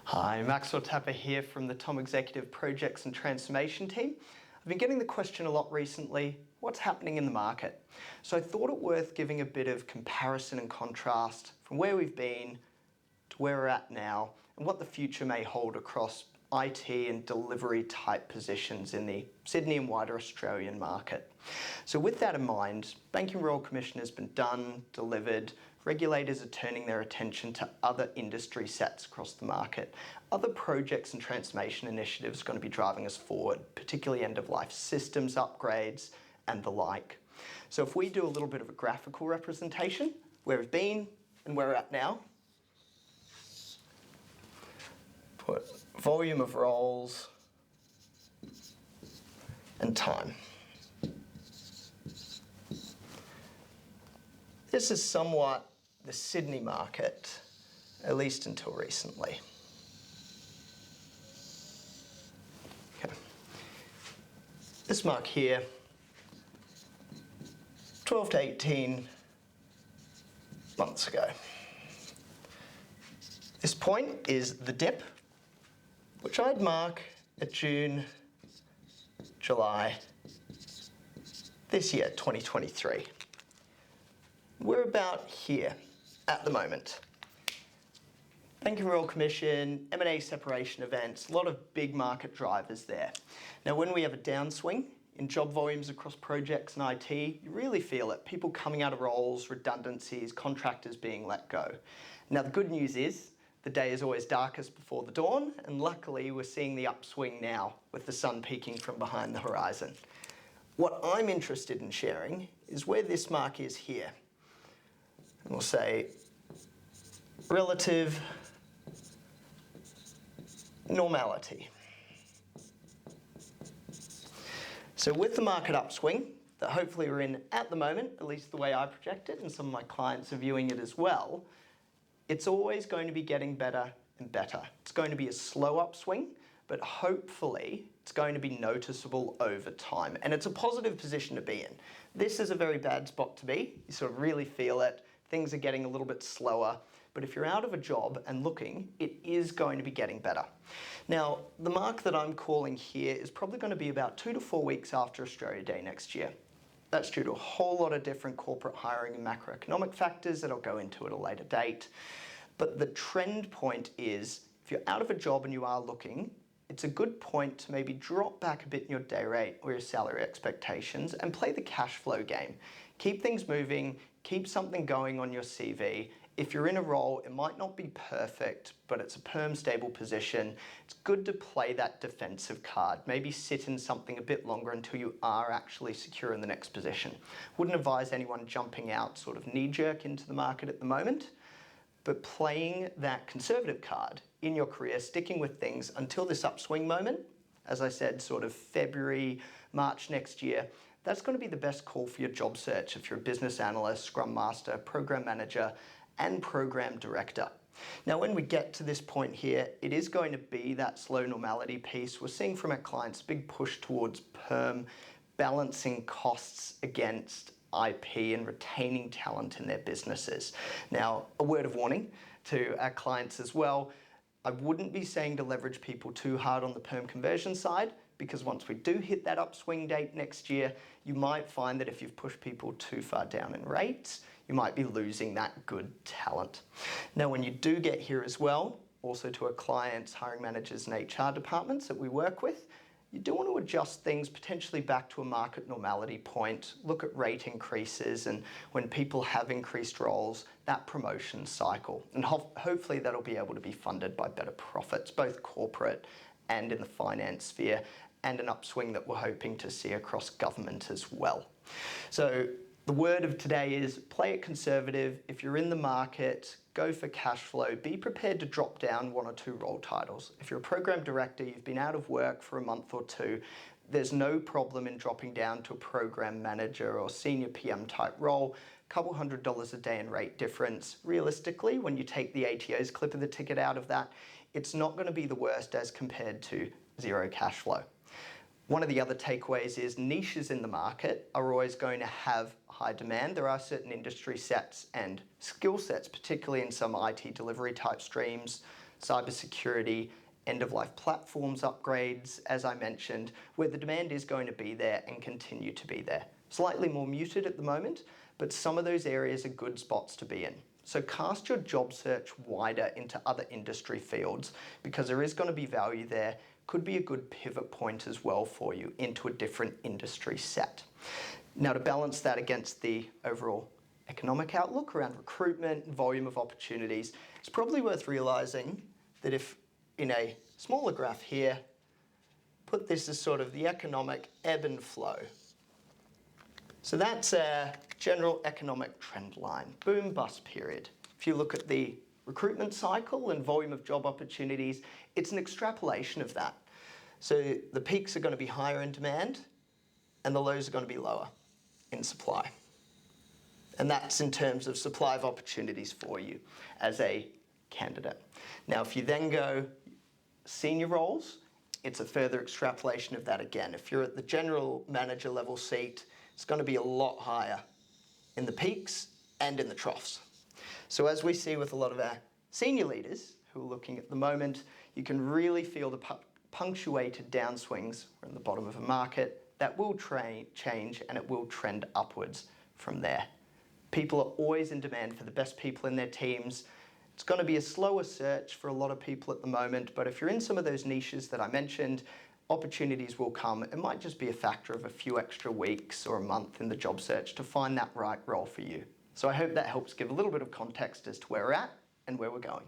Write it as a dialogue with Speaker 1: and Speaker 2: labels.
Speaker 1: Hi, Maxwell Tapper here from the T+O+M Executive Projects and Transformation team. I've been getting the question a lot recently, what's happening in the market? So I thought it worth giving a bit of comparison and contrast from where we've been to where we're at now and what the future may hold across IT and delivery type positions in the Sydney and wider Australian market. So with that in mind, Banking Royal Commission has been done, delivered, regulators are turning their attention to other industry sets across the market. Other projects and transformation initiatives are going to be driving us forward, particularly end-of-life systems upgrades and the like. So if we do a little bit of a graphical representation, where we've been and where we're at now, put volume of roles and time. This is somewhat the Sydney market, at least until recently. Okay. This mark here, 12 to 18 months ago. This point is the dip, which I'd mark at June, July this year, 2023. We're about here at the moment. Banking Royal Commission, M&A separation events, a lot of big market drivers there. Now, when we have a downswing in job volumes across projects and IT, you really feel it. People coming out of roles, redundancies, contractors being let go. Now, the good news is the day is always darkest before the dawn, and luckily we're seeing the upswing now with the sun peeking from behind the horizon. What I'm interested in sharing is where this mark is here. And we'll say relative normality. So with the market upswing that hopefully we're in at the moment, at least the way I project it, and some of my clients are viewing it as well, it's always going to be getting better and better. It's going to be a slow upswing, but hopefully it's going to be noticeable over time. And it's a positive position to be in. This is a very bad spot to be. You sort of really feel it. Things are getting a little bit slower. But if you're out of a job and looking, it is going to be getting better. Now, the mark that I'm calling here is probably going to be about 2 to 4 weeks after Australia Day next year. That's due to a whole lot of different corporate hiring and macroeconomic factors that I'll go into at a later date. But the trend point is, if you're out of a job and you are looking, it's a good point to maybe drop back a bit in your day rate or your salary expectations and play the cash flow game. Keep things moving, keep something going on your CV. If you're in a role, it might not be perfect, but it's a perm stable position. It's good to play that defensive card. Maybe sit in something a bit longer until you are actually secure in the next position. Wouldn't advise anyone jumping out sort of knee-jerk into the market at the moment, but playing that conservative card in your career, sticking with things until this upswing moment, as I said, sort of February, March next year, that's going to be the best call for your job search if you're a business analyst, scrum master, program manager, and program director. Now, when we get to this point here, it is going to be that slow normality piece. We're seeing from our clients a big push towards perm, balancing costs against IP and retaining talent in their businesses. Now, a word of warning to our clients as well, I wouldn't be saying to leverage people too hard on the perm conversion side, because once we do hit that upswing date next year, you might find that if you've pushed people too far down in rates, you might be losing that good talent. Now, when you do get here as well, also to our clients, hiring managers and HR departments that we work with, you do want to adjust things potentially back to a market normality point, look at rate increases, and when people have increased roles, that promotion cycle. And hopefully that'll be able to be funded by better profits, both corporate and in the finance sphere, and an upswing that we're hoping to see across government as well. So the word of today is play it conservative. If you're in the market, go for cash flow. Be prepared to drop down 1 or 2 role titles. If you're a program director, you've been out of work for a month or 2, there's no problem in dropping down to a program manager or senior PM type role. Couple $100 a day in rate difference. Realistically, when you take the ATO's clip of the ticket out of that, it's not going to be the worst as compared to zero cash flow. One of the other takeaways is niches in the market are always going to have high demand. There are certain industry sets and skill sets, particularly in some IT delivery type streams, cybersecurity, end-of-life platforms upgrades, as I mentioned, where the demand is going to be there and continue to be there. Slightly more muted at the moment, but some of those areas are good spots to be in. So cast your job search wider into other industry fields because there is going to be value there. Could be a good pivot point as well for you into a different industry set. Now, to balance that against the overall economic outlook around recruitment, volume of opportunities, it's probably worth realizing that if in a smaller graph here, put this as sort of the economic ebb and flow. So that's a general economic trend line, boom bust period. If you look at the recruitment cycle and volume of job opportunities, it's an extrapolation of that. So the peaks are going to be higher in demand and the lows are going to be lower in supply. And that's in terms of supply of opportunities for you as a candidate. Now, if you then go senior roles, it's a further extrapolation of that again. If you're at the general manager level seat, it's going to be a lot higher in the peaks and in the troughs. So as we see with a lot of our senior leaders who are looking at the moment, you can really feel the punctuated downswings. We're in the bottom of a market that will change and it will trend upwards from there. People are always in demand for the best people in their teams. It's going to be a slower search for a lot of people at the moment, but if you're in some of those niches that I mentioned, opportunities will come. It might just be a factor of a few extra weeks or a month in the job search to find that right role for you. So I hope that helps give a little bit of context as to where we're at and where we're going.